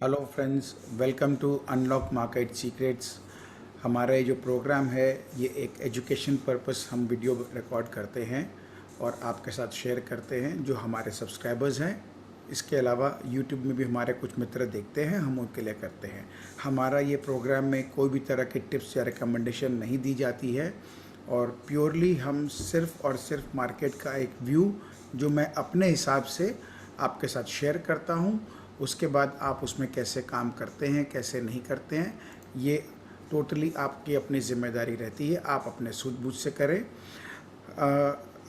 Hello friends, welcome to unlock market secrets. हमारा ये जो प्रोग्राम है ये एक एजुकेशन पर्पस हम वीडियो रिकॉर्ड करते हैं और आपके साथ शेयर करते हैं जो हमारे सब्सक्राइबर्स हैं। इसके अलावा यूट्यूब में भी हमारे कुछ मित्र देखते हैं, हम उनके लिए करते हैं। हमारा ये प्रोग्राम में कोई भी तरह की टिप्स या रिकमेंडेशन नहीं दी जाती है और प्योरली हम सिर्फ और सिर्फ मार्केट का एक व्यू जो मैं अपने हिसाब से आपके साथ शेयर करता हूँ, उसके बाद आप उसमें कैसे काम करते हैं कैसे नहीं करते हैं ये टोटली आपकी अपनी ज़िम्मेदारी रहती है। आप अपने सूझबूझ से करें।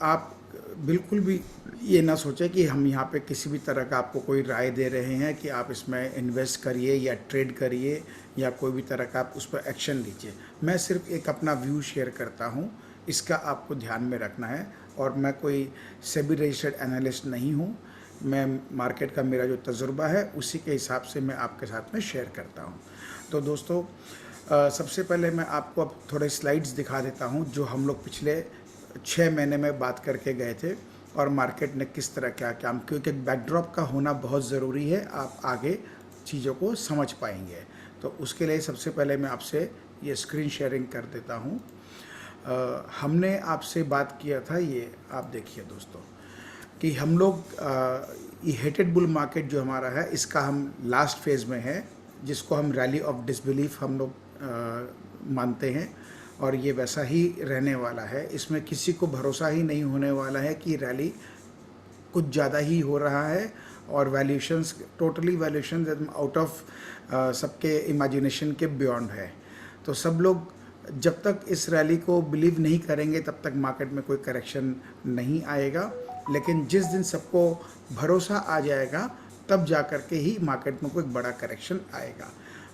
आप बिल्कुल भी ये ना सोचें कि हम यहाँ पे किसी भी तरह का आपको कोई राय दे रहे हैं कि आप इसमें इन्वेस्ट करिए या ट्रेड करिए या कोई भी तरह का आप उस पर एक्शन लीजिए। मैं सिर्फ एक अपना व्यू शेयर करता हूँ, इसका आपको ध्यान में रखना है। और मैं कोई सेबी रजिस्टर्ड एनालिस्ट नहीं हूँ। मैं मार्केट का मेरा जो तजुर्बा है उसी के हिसाब से मैं आपके साथ में शेयर करता हूँ। तो दोस्तों, सबसे पहले मैं आपको अब थोड़े स्लाइड्स दिखा देता हूँ जो हम लोग पिछले 6 महीने में बात करके गए थे और मार्केट ने किस तरह क्या काम, क्योंकि बैकड्रॉप का होना बहुत ज़रूरी है, आप आगे चीज़ों को समझ पाएंगे। तो उसके लिए सबसे पहले मैं आपसे ये स्क्रीन शेयरिंग कर देता हूँ। हमने आपसे बात किया था, ये आप देखिए दोस्तों, कि हम लोग ये हेटेड बुल मार्केट जो हमारा है इसका हम लास्ट फेज़ में है, जिसको हम रैली ऑफ डिसबिलीफ हम लोग मानते हैं और ये वैसा ही रहने वाला है। इसमें किसी को भरोसा ही नहीं होने वाला है कि रैली कुछ ज़्यादा ही हो रहा है और valuations totally valuation out of सबके इमेजिनेशन के बियॉन्ड है। तो सब लोग जब तक इस रैली को बिलीव नहीं करेंगे तब तक मार्केट में कोई करेक्शन नहीं आएगा, लेकिन जिस दिन सबको भरोसा आ जाएगा तब जा कर के ही मार्केट में कोई बड़ा करेक्शन आएगा।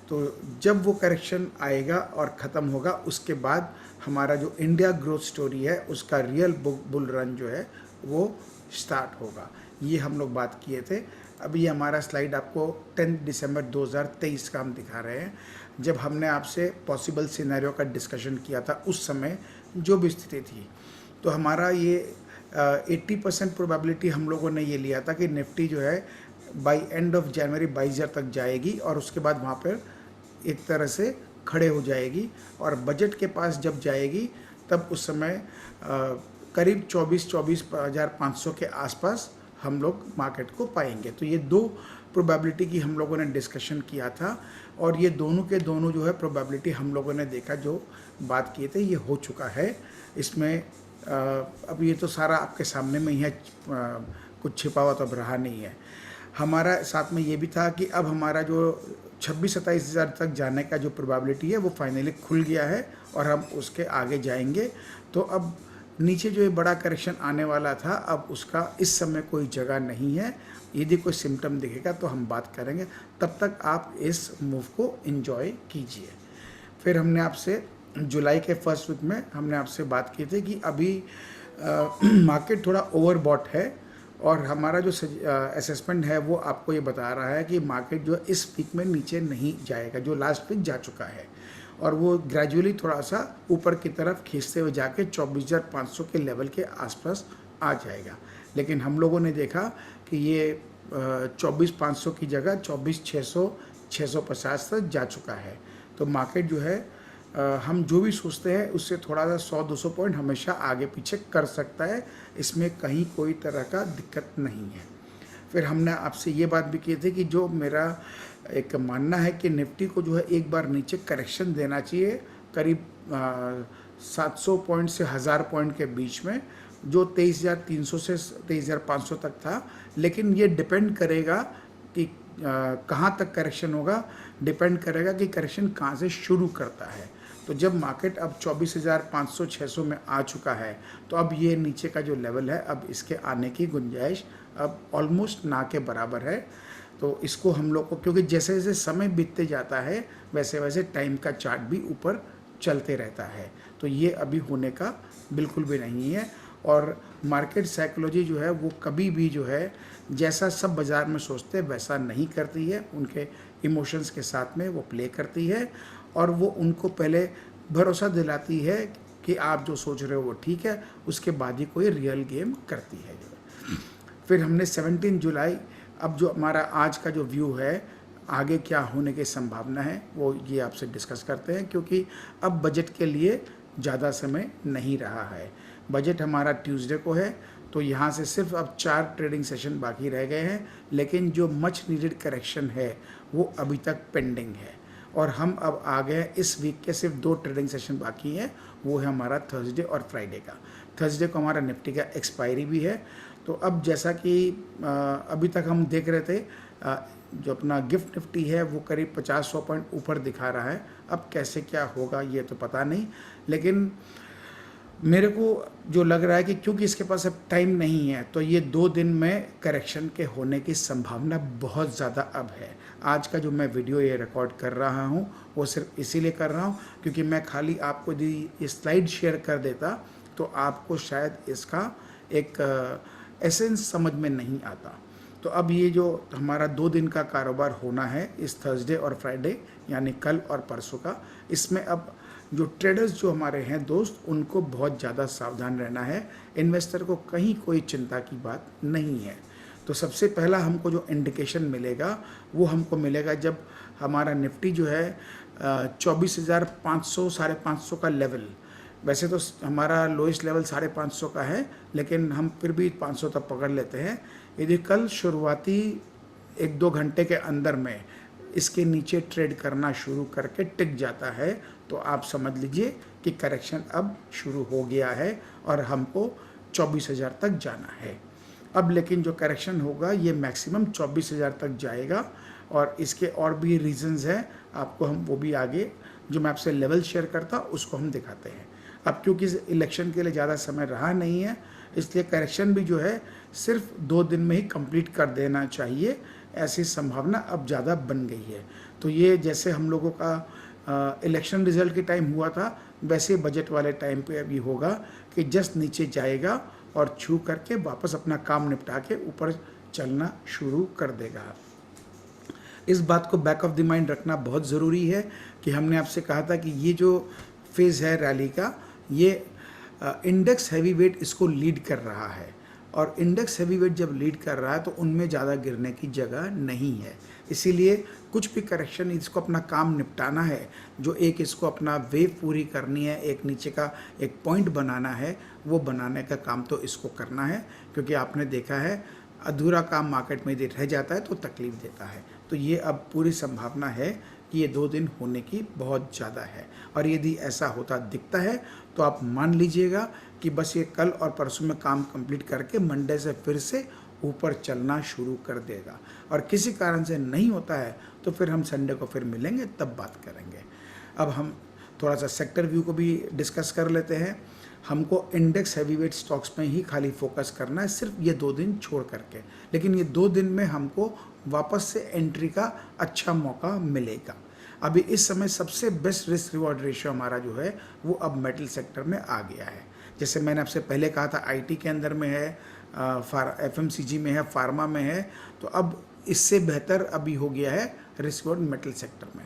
तो जब वो करेक्शन आएगा और ख़त्म होगा उसके बाद हमारा जो इंडिया ग्रोथ स्टोरी है उसका रियल बुल रन जो है वो स्टार्ट होगा। ये हम लोग बात किए थे। अभी हमारा स्लाइड आपको 10 दिसंबर 2023 का हम दिखा रहे हैं, जब हमने आपसे पॉसिबल सिनेरियो का डिस्कशन किया था। उस समय जो भी स्थिति थी तो हमारा ये 80% प्रोबेबिलिटी हम लोगों ने ये लिया था कि निफ्टी जो है बाय एंड ऑफ जनवरी 22,000 तक जाएगी और उसके बाद वहाँ पर एक तरह से खड़े हो जाएगी और बजट के पास जब जाएगी तब उस समय करीब 24,500 के आसपास हम लोग मार्केट को पाएंगे। तो ये दो प्रोबेबिलिटी की हम लोगों ने डिस्कशन किया था और ये दोनों के दोनों जो है प्रोबेबिलिटी हम लोगों ने देखा, जो बात किए थे ये हो चुका है। इसमें अब ये तो सारा आपके सामने में ही है, कुछ छिपा हुआ तो अब रहा नहीं है। हमारा साथ में ये भी था कि अब हमारा जो 26-27 हज़ार तक जाने का जो प्रोबेबिलिटी है वो फाइनली खुल गया है और हम उसके आगे जाएंगे। तो अब नीचे जो ये बड़ा करेक्शन आने वाला था अब उसका इस समय कोई जगह नहीं है। यदि कोई सिम्टम दिखेगा तो हम बात करेंगे, तब तक आप इस मूव को एंजॉय कीजिए। फिर हमने आपसे जुलाई के फर्स्ट वीक में हमने आपसे बात की थी कि अभी मार्केट थोड़ा ओवरबॉट है और हमारा जो असेसमेंट है वो आपको ये बता रहा है कि मार्केट जो इस वीक में नीचे नहीं जाएगा, जो लास्ट वीक जा चुका है, और वो ग्रेजुअली थोड़ा सा ऊपर की तरफ खींचते हुए जाके 24,500 के लेवल के आसपास आ जाएगा। लेकिन हम लोगों ने देखा कि ये 24,500 की जगह 24,600 650 तक जा चुका है। तो मार्केट जो है हम जो भी सोचते हैं उससे थोड़ा सा 100-200 पॉइंट हमेशा आगे पीछे कर सकता है, इसमें कहीं कोई तरह का दिक्कत नहीं है। फिर हमने आपसे ये बात भी की थी कि जो मेरा एक मानना है कि निफ्टी को जो है एक बार नीचे करेक्शन देना चाहिए करीब 700 पॉइंट से 1000 पॉइंट के बीच में, जो 23,300 से 23,500 तक था। लेकिन ये डिपेंड करेगा कि कहाँ तक करेक्शन होगा, डिपेंड करेगा कि करेक्शन कहाँ से शुरू करता है। तो जब मार्केट अब 24,500-600 में आ चुका है तो अब ये नीचे का जो लेवल है अब इसके आने की गुंजाइश अब ऑलमोस्ट ना के बराबर है। तो इसको हम लोग को, क्योंकि जैसे जैसे समय बीतते जाता है वैसे वैसे टाइम का चार्ट भी ऊपर चलते रहता है, तो ये अभी होने का बिल्कुल भी नहीं है। और मार्केट साइकोलॉजी जो है वो कभी भी जो है जैसा सब बाज़ार में सोचते हैं वैसा नहीं करती है, उनके इमोशंस के साथ में वो प्ले करती है और वो उनको पहले भरोसा दिलाती है कि आप जो सोच रहे हो वो ठीक है, उसके बाद ही कोई रियल गेम करती है। फिर हमने 17 जुलाई, अब जो हमारा आज का जो व्यू है आगे क्या होने की संभावना है वो ये आपसे डिस्कस करते हैं, क्योंकि अब बजट के लिए ज़्यादा समय नहीं रहा है। बजट हमारा ट्यूसडे को है, तो यहाँ से सिर्फ अब 4 ट्रेडिंग सेशन बाकी रह गए हैं, लेकिन जो मच नीडेड करेक्शन है वो अभी तक पेंडिंग है। और हम अब आ गए इस वीक के सिर्फ 2 ट्रेडिंग सेशन बाकी हैं, वो है हमारा थर्सडे और फ्राइडे का। थर्सडे को हमारा निफ्टी का एक्सपायरी भी है। तो अब जैसा कि अभी तक हम देख रहे थे, जो अपना गिफ्ट निफ्टी है वो करीब 50-100 पॉइंट ऊपर दिखा रहा है। अब कैसे क्या होगा ये तो पता नहीं, लेकिन मेरे को जो लग रहा है कि क्योंकि इसके पास अब टाइम नहीं है, तो ये 2 दिन में करेक्शन के होने की संभावना बहुत ज़्यादा अब है। आज का जो मैं वीडियो ये रिकॉर्ड कर रहा हूँ वो सिर्फ इसीलिए कर रहा हूँ क्योंकि मैं खाली आपको यदि ये स्लाइड शेयर कर देता तो आपको शायद इसका एक एसेंस समझ में नहीं आता। तो अब ये जो हमारा 2 दिन का कारोबार होना है इस थर्सडे और फ्राइडे, यानी कल और परसों का, इसमें अब जो ट्रेडर्स जो हमारे हैं दोस्त, उनको बहुत ज़्यादा सावधान रहना है। इन्वेस्टर को कहीं कोई चिंता की बात नहीं है। तो सबसे पहला हमको जो इंडिकेशन मिलेगा वो हमको मिलेगा जब हमारा निफ्टी जो है 24,500 550 का लेवल, वैसे तो हमारा लोएस्ट लेवल 550 का है, लेकिन हम फिर भी 500 तक पकड़ लेते हैं। यदि कल शुरुआती 1-2 घंटे के अंदर में इसके नीचे ट्रेड करना शुरू करके टिक जाता है तो आप समझ लीजिए कि करेक्शन अब शुरू हो गया है और हमको 24,000 तक जाना है। अब लेकिन जो करेक्शन होगा ये मैक्सिमम 24,000 तक जाएगा, और इसके और भी रीजंस हैं, आपको हम वो भी आगे जो मैं आपसे लेवल शेयर करता उसको हम दिखाते हैं। अब क्योंकि इलेक्शन के लिए ज़्यादा समय रहा नहीं है, इसलिए करेक्शन भी जो है सिर्फ 2 दिन में ही कंप्लीट कर देना चाहिए, ऐसी संभावना अब ज़्यादा बन गई है। तो ये जैसे हम लोगों का इलेक्शन रिजल्ट के टाइम हुआ था, वैसे बजट वाले टाइम पे अभी होगा कि जस्ट नीचे जाएगा और छू करके वापस अपना काम निपटा के ऊपर चलना शुरू कर देगा। इस बात को बैक ऑफ द माइंड रखना बहुत ज़रूरी है कि हमने आपसे कहा था कि ये जो फेज़ है रैली का, ये इंडेक्स हैवी वेट इसको लीड कर रहा है, और इंडेक्स हैवी वेट जब लीड कर रहा है तो उनमें ज़्यादा गिरने की जगह नहीं है। इसीलिए कुछ भी करेक्शन इसको अपना काम निपटाना है, जो एक इसको अपना वेव पूरी करनी है, एक नीचे का एक पॉइंट बनाना है, वो बनाने का काम तो इसको करना है। क्योंकि आपने देखा है अधूरा काम मार्केट में यदि रह जाता है तो तकलीफ देता है। तो ये अब पूरी संभावना है कि ये 2 दिन होने की बहुत ज़्यादा है, और यदि ऐसा होता दिखता है तो आप मान लीजिएगा कि बस ये कल और परसों में काम कंप्लीट करके मंडे से फिर से ऊपर चलना शुरू कर देगा। और किसी कारण से नहीं होता है तो फिर हम संडे को फिर मिलेंगे, तब बात करेंगे। अब हम थोड़ा सा सेक्टर व्यू को भी डिस्कस कर लेते हैं। हमको इंडेक्स हैवीवेट स्टॉक्स में ही खाली फोकस करना है, सिर्फ ये 2 दिन छोड़ करके। लेकिन ये 2 दिन में हमको वापस से एंट्री का अच्छा मौका मिलेगा। अभी इस समय सबसे बेस्ट रिस्क रिवॉर्ड रेशियो हमारा जो है वो अब मेटल सेक्टर में आ गया है। जैसे मैंने आपसे पहले कहा था आईटी के अंदर में है, एफएमसीजी में है, फार्मा में है, तो अब इससे बेहतर अभी हो गया है रिस्क रिवॉर्ड मेटल सेक्टर में।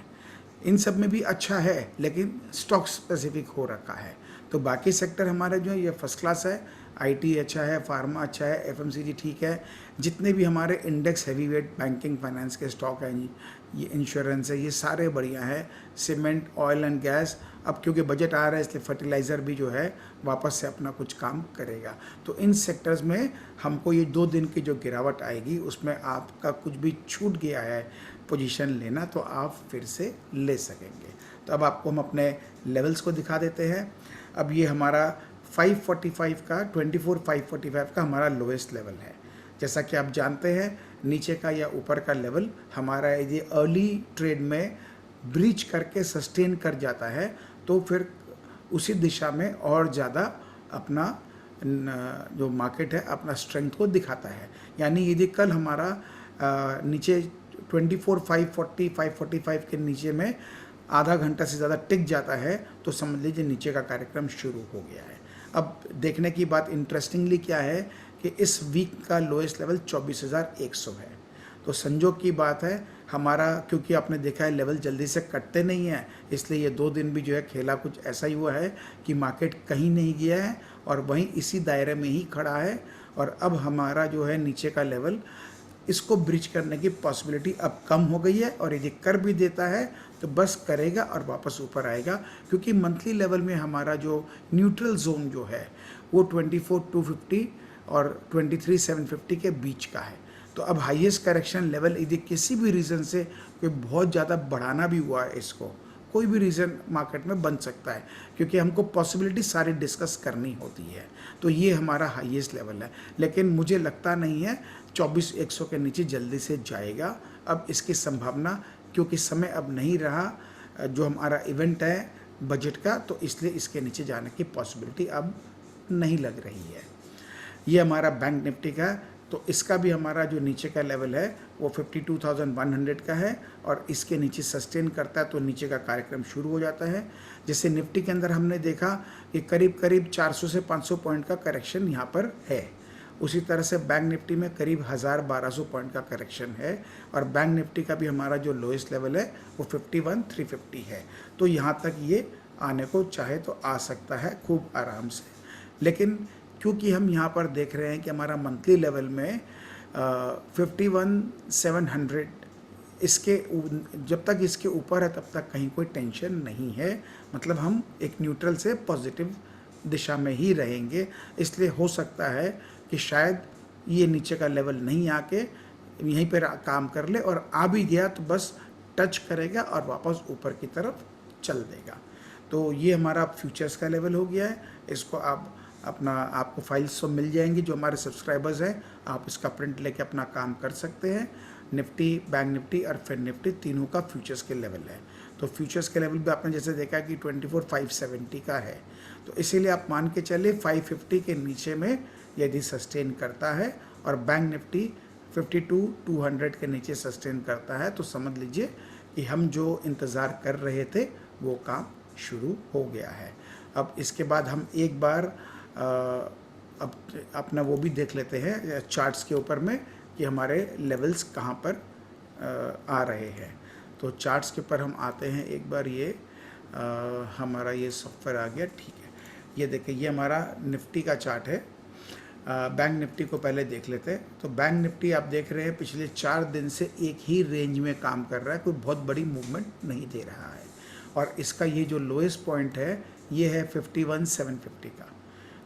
इन सब में भी अच्छा है, लेकिन स्टॉक स्पेसिफिक हो रखा है। तो बाकी सेक्टर हमारे जो है ये फर्स्ट क्लास है, आईटी अच्छा है, फार्मा अच्छा है, एफएमसीजी ठीक है। जितने भी हमारे इंडेक्स हैवीवेट बैंकिंग फाइनेंस के स्टॉक हैं, ये इंश्योरेंस है, ये सारे बढ़िया है। सीमेंट, ऑयल एंड गैस, अब क्योंकि बजट आ रहा है इसलिए फर्टिलाइज़र भी जो है वापस से अपना कुछ काम करेगा। तो इन सेक्टर्स में हमको ये 2 दिन की जो गिरावट आएगी उसमें आपका कुछ भी छूट गया है पोजीशन लेना, तो आप फिर से ले सकेंगे। तो अब आपको हम अपने लेवल्स को दिखा देते हैं। अब ये हमारा 545 का 24,545 का हमारा लोएस्ट लेवल है। जैसा कि आप जानते हैं नीचे का या ऊपर का लेवल हमारा यदि अर्ली ट्रेड में ब्रीच करके सस्टेन कर जाता है तो फिर उसी दिशा में और ज़्यादा अपना जो मार्केट है अपना स्ट्रेंथ को दिखाता है। यानी यदि कल हमारा नीचे 24,540 545 के नीचे में आधा घंटा से ज़्यादा टिक जाता है तो समझ लीजिए नीचे का कार्यक्रम शुरू हो गया है। अब देखने की बात इंटरेस्टिंगली क्या है कि इस वीक का लोएस्ट लेवल 24,100 है। तो संजोग की बात है हमारा, क्योंकि आपने देखा है लेवल जल्दी से कटते नहीं हैं, इसलिए ये 2 दिन भी जो है खेला कुछ ऐसा ही हुआ है कि मार्केट कहीं नहीं गया है और वहीं इसी दायरे में ही खड़ा है। और अब हमारा जो है नीचे का लेवल इसको ब्रिज करने की पॉसिबिलिटी अब कम हो गई है, और यदि कर भी देता है तो बस करेगा और वापस ऊपर आएगा, क्योंकि मंथली लेवल में हमारा जो न्यूट्रल जोन जो है वो 24,250 और 23,750 के बीच का है। तो अब हाईएस्ट करेक्शन लेवल यदि किसी भी रीज़न से कोई बहुत ज़्यादा बढ़ाना भी हुआ है, इसको कोई भी रीज़न मार्केट में बन सकता है, क्योंकि हमको पॉसिबिलिटी सारी डिस्कस करनी होती है। तो ये हमारा हाईएस्ट लेवल है, लेकिन मुझे लगता नहीं है 24,100 के नीचे जल्दी से जाएगा अब इसकी संभावना, क्योंकि समय अब नहीं रहा जो हमारा इवेंट है बजट का, तो इसलिए इसके नीचे जाने की पॉसिबिलिटी अब नहीं लग रही है। ये हमारा बैंक निफ्टी का है, तो इसका भी हमारा जो नीचे का लेवल है वो 52,100 का है, और इसके नीचे सस्टेन करता है तो नीचे का कार्यक्रम शुरू हो जाता है। जैसे निफ्टी के अंदर हमने देखा कि करीब करीब 400 से 500 पॉइंट का करेक्शन यहाँ पर है, उसी तरह से बैंक निफ्टी में करीब 1000-1200 पॉइंट का करेक्शन है, और बैंक निफ्टी का भी हमारा जो लोएस्ट लेवल है वो 51,350 है। तो यहाँ तक ये आने को चाहे तो आ सकता है खूब आराम से, लेकिन क्योंकि हम यहाँ पर देख रहे हैं कि हमारा मंथली लेवल में 51,700 इसके जब तक इसके ऊपर है तब तक कहीं कोई टेंशन नहीं है, मतलब हम एक न्यूट्रल से पॉजिटिव दिशा में ही रहेंगे। इसलिए हो सकता है कि शायद ये नीचे का लेवल नहीं आके यहीं पर काम कर ले, और आ भी गया तो बस टच करेगा और वापस ऊपर की तरफ चल देगा। तो ये हमारा फ्यूचर्स का लेवल हो गया है। इसको आप आपको फाइल्स तो मिल जाएंगी, जो हमारे सब्सक्राइबर्स हैं आप इसका प्रिंट लेके अपना काम कर सकते हैं। निफ्टी, बैंक निफ्टी और फिर निफ्टी तीनों का फ्यूचर्स के लेवल है। तो फ्यूचर्स के लेवल भी आपने जैसे देखा कि 24,570 का है, तो इसीलिए आप मान के चलिए 550 के नीचे में यदि सस्टेन करता है और बैंक निफ्टी 52,200 के नीचे सस्टेन करता है, तो समझ लीजिए कि हम जो इंतज़ार कर रहे थे वो काम शुरू हो गया है। अब इसके बाद हम एक बार अब अपना वो भी देख लेते हैं चार्ट्स के ऊपर में कि हमारे लेवल्स कहाँ पर आ रहे हैं। तो चार्ट्स के ऊपर हम आते हैं एक बार, ये हमारा ये सॉफ्टवेयर आ गया, ठीक है। ये देखिए, ये हमारा निफ्टी का चार्ट है। बैंक निफ्टी को पहले देख लेते हैं। तो बैंक निफ्टी आप देख रहे हैं पिछले 4 दिन से एक ही रेंज में काम कर रहा है, कोई बहुत बड़ी मूवमेंट नहीं दे रहा है, और इसका ये जो लोएस्ट पॉइंट है ये है 51,750 का।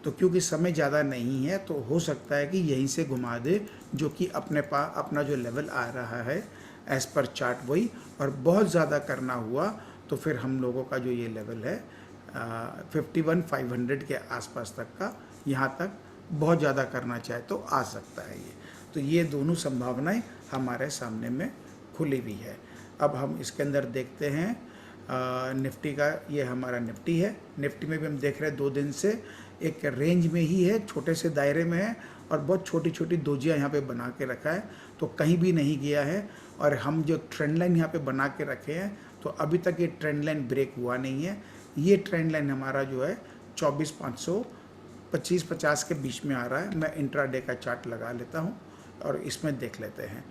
तो क्योंकि समय ज़्यादा नहीं है तो हो सकता है कि यहीं से घुमा दे, जो कि अपना जो लेवल आ रहा है एज़ पर चार्ट वही, और बहुत ज़्यादा करना हुआ तो फिर हम लोगों का जो ये लेवल है 51,500 के आसपास तक का, यहाँ तक बहुत ज़्यादा करना चाहे तो आ सकता है ये। तो ये दोनों संभावनाएं हमारे सामने में खुली हुई है। अब हम इसके अंदर देखते हैं निफ्टी का, ये हमारा निफ्टी है। निफ्टी में भी हम देख रहे हैं 2 दिन से एक रेंज में ही है, छोटे से दायरे में है, और बहुत छोटी छोटी दोजियाँ यहाँ पे बना के रखा है, तो कहीं भी नहीं गया है। और हम जो ट्रेंड लाइन यहाँ पे बना के रखे हैं, तो अभी तक ये ट्रेंड लाइन ब्रेक हुआ नहीं है। ये ट्रेंड लाइन हमारा जो है 24,500 25-50 के बीच में आ रहा है। मैं इंट्राडे का चार्ट लगा लेता हूँ और इसमें देख लेते हैं।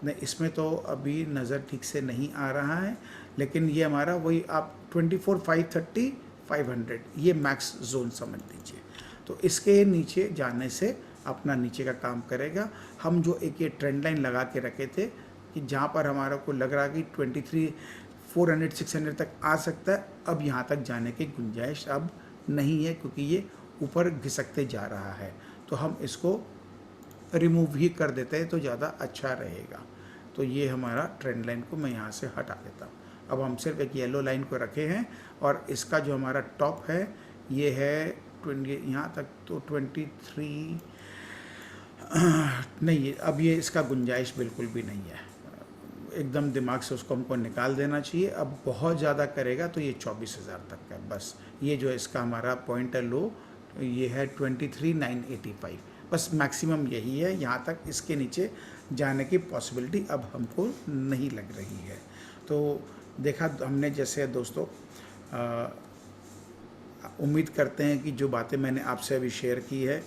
नहीं, इसमें तो अभी नज़र ठीक से नहीं आ रहा है, लेकिन ये हमारा वही आप 24,530 500 ये मैक्स जोन समझ लीजिए। तो इसके नीचे जाने से अपना नीचे का काम करेगा। हम जो एक ये ट्रेंड लाइन लगा के रखे थे कि जहाँ पर हमारा को लग रहा कि 23,400-600 तक आ सकता है, अब यहाँ तक जाने की गुंजाइश अब नहीं है, क्योंकि ये ऊपर घिसकते जा रहा है। तो हम इसको रिमूव ही कर देते हैं तो ज़्यादा अच्छा रहेगा। तो ये हमारा ट्रेंड लाइन को मैं यहाँ से हटा देता हूँ। अब हम सिर्फ एक येलो लाइन को रखे हैं, और इसका जो हमारा टॉप है ये है 20, यहाँ तक तो 23 नहीं, अब ये इसका गुंजाइश बिल्कुल भी नहीं है, एकदम दिमाग से उसको हमको निकाल देना चाहिए। अब बहुत ज़्यादा करेगा तो ये 24,000 तक का, बस ये जो इसका हमारा पॉइंट है लो, ये है 23,985, बस मैक्सिमम यही है। यहाँ तक इसके नीचे जाने की पॉसिबिलिटी अब हमको नहीं लग रही है। तो देखा हमने जैसे दोस्तों, उम्मीद करते हैं कि जो बातें मैंने आपसे अभी शेयर की है,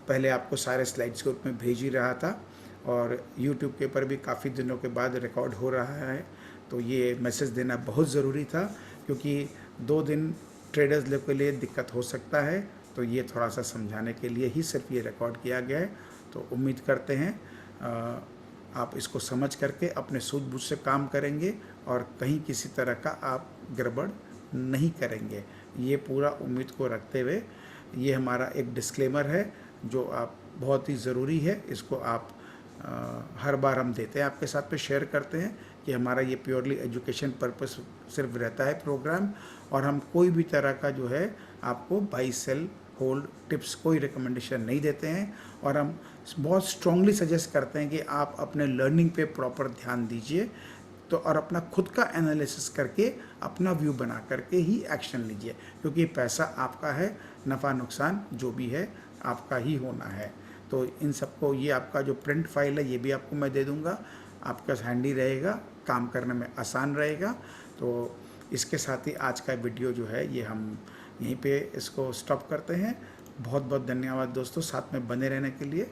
पहले आपको सारे स्लाइड्स के रूप में भेज ही रहा था, और YouTube के ऊपर भी काफ़ी दिनों के बाद रिकॉर्ड हो रहा है। तो ये मैसेज देना बहुत ज़रूरी था, क्योंकि 2 दिन ट्रेडर्स लोग के लिए दिक्कत हो सकता है, तो ये थोड़ा सा समझाने के लिए ही सिर्फ ये रिकॉर्ड किया गया है। तो उम्मीद करते हैं आप इसको समझ करके अपने सूझबूझ से काम करेंगे और कहीं किसी तरह का आप गड़बड़ नहीं करेंगे। ये पूरा उम्मीद को रखते हुए ये हमारा एक डिस्क्लेमर है जो आप बहुत ही ज़रूरी है, इसको आप हर बार हम देते हैं, आपके साथ में शेयर करते हैं कि हमारा ये प्योरली एजुकेशन पर्पस सिर्फ रहता है प्रोग्राम, और हम कोई भी तरह का जो है आपको बाई सेल होल्ड टिप्स कोई रिकमेंडेशन नहीं देते हैं। और हम बहुत स्ट्रांगली सजेस्ट करते हैं कि आप अपने लर्निंग पे प्रॉपर ध्यान दीजिए, तो और अपना खुद का एनालिसिस करके अपना व्यू बना करके ही एक्शन लीजिए, क्योंकि पैसा आपका है, नफ़ा नुकसान जो भी है आपका ही होना है। तो इन सबको, ये आपका जो प्रिंट फाइल है ये भी आपको मैं दे दूंगा, आपका हैंडी रहेगा, काम करने में आसान रहेगा। तो इसके साथ ही आज का वीडियो जो है ये हम यहीं पे इसको स्टॉप करते हैं। बहुत बहुत धन्यवाद दोस्तों साथ में बने रहने के लिए।